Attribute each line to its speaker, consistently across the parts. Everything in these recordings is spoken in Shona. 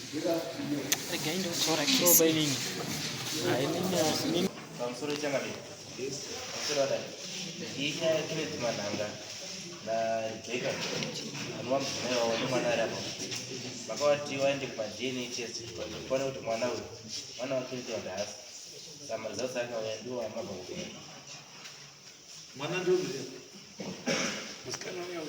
Speaker 1: Again, so by nini. Nini.
Speaker 2: Kamsuru changami. Kamsuru ada. Iya kini cuma nangga. Na jika anwam leo ni mwana rapo. Makawati waende kwa jini chesi. Kwa nini mwana huyu? Mwana wa kile ndio das. Sama zote aka waendua mambo.
Speaker 3: Mwana ndio
Speaker 1: Muskana ya.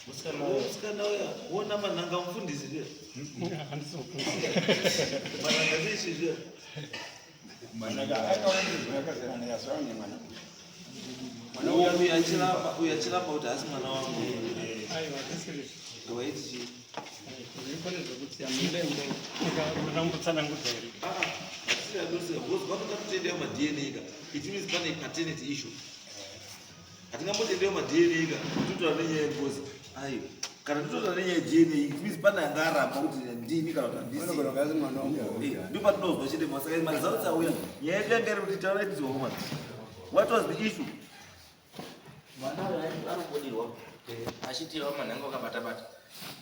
Speaker 3: Muskana ya. Wona mananga mfundisi ndio. Mananga zishi ndio.
Speaker 4: Mananga akawaenda ya sawa ni mwana.
Speaker 3: Mwana uyachila pa utasi mwana wangu.
Speaker 1: Aiwa kasiri.
Speaker 3: Kawaiti.
Speaker 1: Nilikuwa ndokutia mlembo. Nikambutsana nguderi.
Speaker 3: Asira dose boss bakunda kutendea ma DNA ka. It means pane paternity issue. Atingamutendea ma DNA ka. Tuto anenye ngozi. Ayo. Kana tuto anenye DNA it means pane ngara pa kuti ndini kana kuti ndisi.
Speaker 4: Ono kazi mwana wangu.
Speaker 3: Ndipo tinozwa chete masaka mazauta uya. Yeye ngere kuti taura kuti zokoma. What was the issue?
Speaker 2: Mwana anobudirwa. Ashitiwa mwanangu akabata.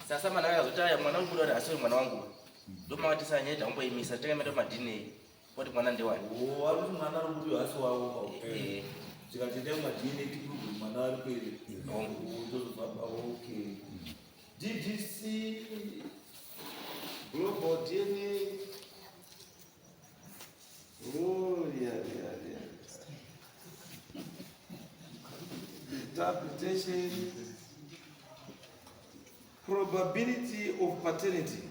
Speaker 2: Sasa mwana akazotaya mwana wangu ndo asori mwana wangu. Ndoma wati sanyeta umboimisa tegemera madini. Kuti mwana ndi wani.
Speaker 3: Ari mwana anobudirwa asi wawo. Tikatendea madini tikuti mwana ari kweli. Okay. Did you see global DNA? Oh, yeah. Interpretation, probability of paternity,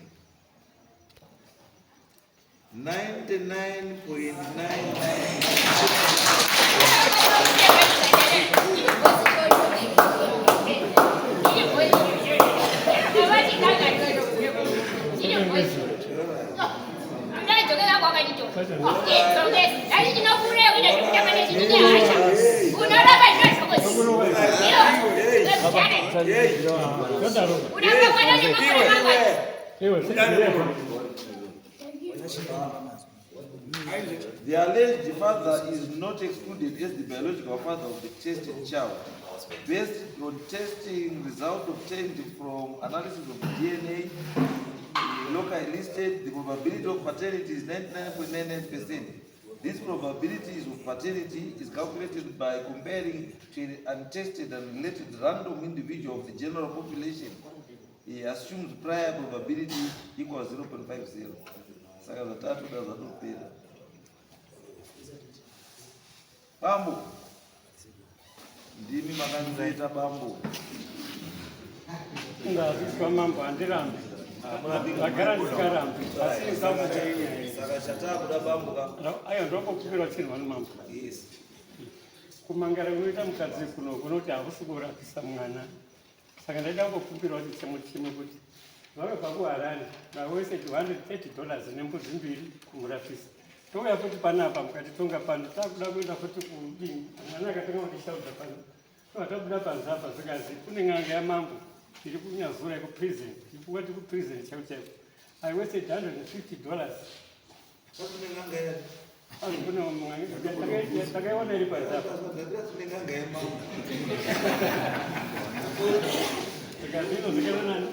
Speaker 3: 99.9. The alleged father is not excluded as the biological father of the tested child. Based on testing results obtained from analysis of DNA locally listed, the probability of paternity is 99.99%. This probability of paternity is calculated by comparing to an untested and related random individual of the general population. He assumes prior probability equals 0.50. Saka za tatu na za tupenda. Bambo. Ndimi makanzaita bambo.
Speaker 1: Ndaziswa mambo andirambe. Agara ndikarambe. Asi ngamutenya.
Speaker 3: Saka chatabu da bambo ka.
Speaker 1: Ayo ndoko kupira chini wanu mambo.
Speaker 3: Yes.
Speaker 1: Kumangara kuita mukadzi kunoti hakusukura kisa mwana. Saka ndaida kukupira kuti chimwe kuti vabva kuharare vawese $230 nembudzi mbiri kumurapisa. Touya futi panapa mukati tonga pano takuda kuenda futi kudini. Mwana akatenga kundishauda pano. Takuda panzapa zvikazi kune n'anga yamambo iri kunyazura kuprison. Ikungati kuprison chaiwo. I wasted $150.
Speaker 3: Kune nganga ya.
Speaker 1: Ari kuna mwana takaiona iri panzapa.
Speaker 3: Kune nganga ya mambo.
Speaker 1: Zvikazvino zvikanana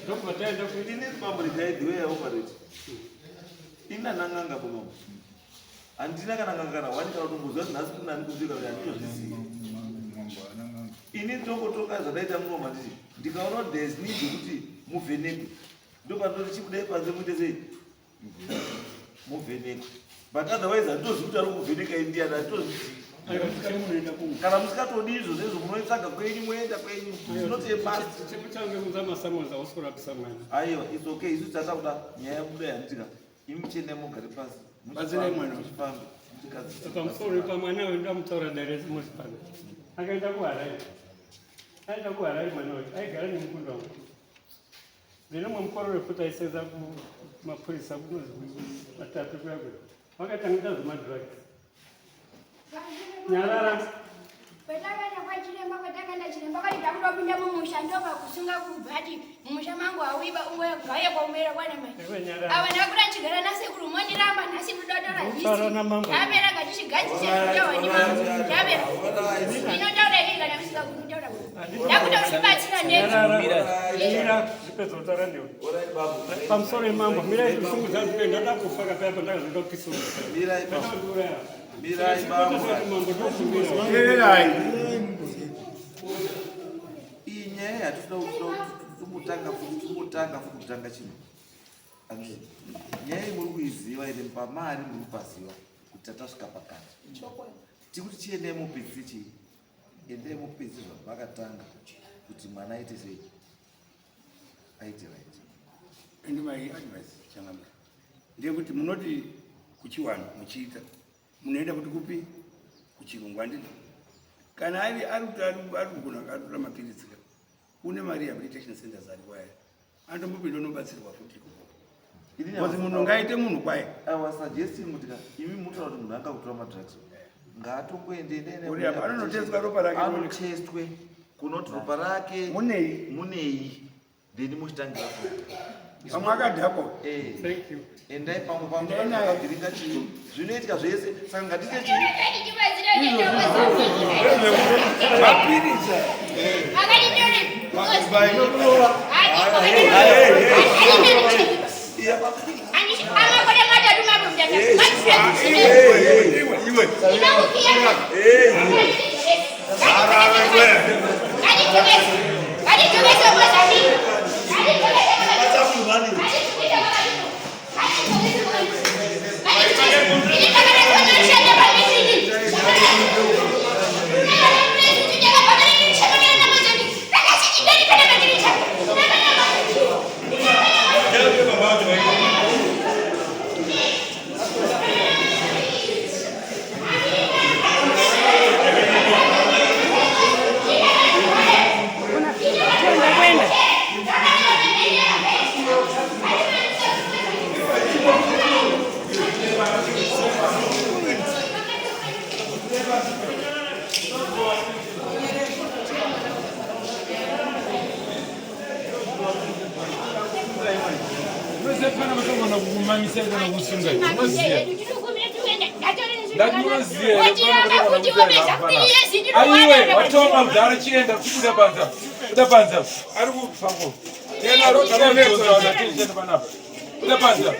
Speaker 1: ndoko taenda kuti
Speaker 3: Ini mambo the way I operate. Ina nanganga bomo. Andina kana ngangana wani kana kumbuzwa nhasi kuna ndikuzika kuti andizvizivi. Ini toka zvadaita mungoma nditi ndikaona kuti there is need kuti muvhenekwe. Ndopandoti chikudai panze muite sei? Muvhenekwe. But otherwise handitozivi kuti ari kuvheneka India handitozivi. Kana musikatodi izvo zvezvo munoitsvaga kwenyu moenda kwenyu zvinoti must
Speaker 1: chekutange kunzama samonza usikurapisa mwana.
Speaker 3: Aiwa, it's okay. Isu tatakuda nyaya yabuda yanditika imuchene mugari pasi
Speaker 1: Bazile mwana
Speaker 3: muchifambe
Speaker 1: pamusoro pamwana uyu ndamutaura direct muzipano. Akaenda kuharare. Aenda kuharare mwana uyu aigara nemukunda wangu. Zvino mumukoro wekuti aisenza kumapurisa kunozi matatu kuyakwe. Vakatangita zvemadrugs. Nyarara.
Speaker 5: Petakaenda kwachiremba kwatakaenda chiremba kwati takutopinda mumusha ndoka kusunga kubvati mumusha mangu hauiba ungaya kwaumera kwana mai. Ava ndakuda nchigara nasekuru mondiramba nhasi kudotora hisi. Tapera ngachichigadzisha kutaura nemambo. Tapera. Inotaura iri kana kusika kutaura. Ndakuda kuchibatsira ndezi.
Speaker 1: ndachipedza kutaura newe.
Speaker 3: Alright, Babu.
Speaker 1: Pamusoro yemambo, mirai kusimudza nzvimbo ndada kufa kapaipa ndakazoda kupiswa.
Speaker 3: Mirai, Babu.
Speaker 1: Ndakazouraya.
Speaker 3: Mirai, Babu.
Speaker 1: Mambo ndokumbira.
Speaker 4: Mirai.
Speaker 3: Iyi nyaya yatinoda kutanga chino. Nyaya muri kuiziva ine pamari muri paziva kuti tatasvika pakati. Tikuti tiendei mupedzi chii? Endei mupedzi zvavakatanga kuti mwana aite sei? Aite right.
Speaker 4: Ende mai advice changamira. Ndekuti munoti kuchiwana muchiita. Munoenda kuti kupi? Kuchirungu andini. Kana ari kugona akatora mapiritsi. Une mari rehabilitation centers ari kwaye. Andombopinda unobatsirwa futi. Kuti munhu ngaite munhu kwaye.
Speaker 3: Awa suggesting kuti imi mutoda kuti munhu angakutora madrugs. Ngatongoende nene.
Speaker 4: Uri apa anotestwa ropa rake.
Speaker 3: Anotestwe kunoti ropa rake munei. Then muchitangira futi.
Speaker 4: Pamwe akadhakwa.
Speaker 1: Thank you.
Speaker 3: Endai pamwe akabhiringa chiro. Zvinoitika zvese saka ngatite chii?
Speaker 4: Mapiritsa.
Speaker 6: Aiwe watoma mudhara chienda kubuda panza. Kuda panza. Ari kufango. Tena rota ronezo wanatenda panapa. Kuda panza.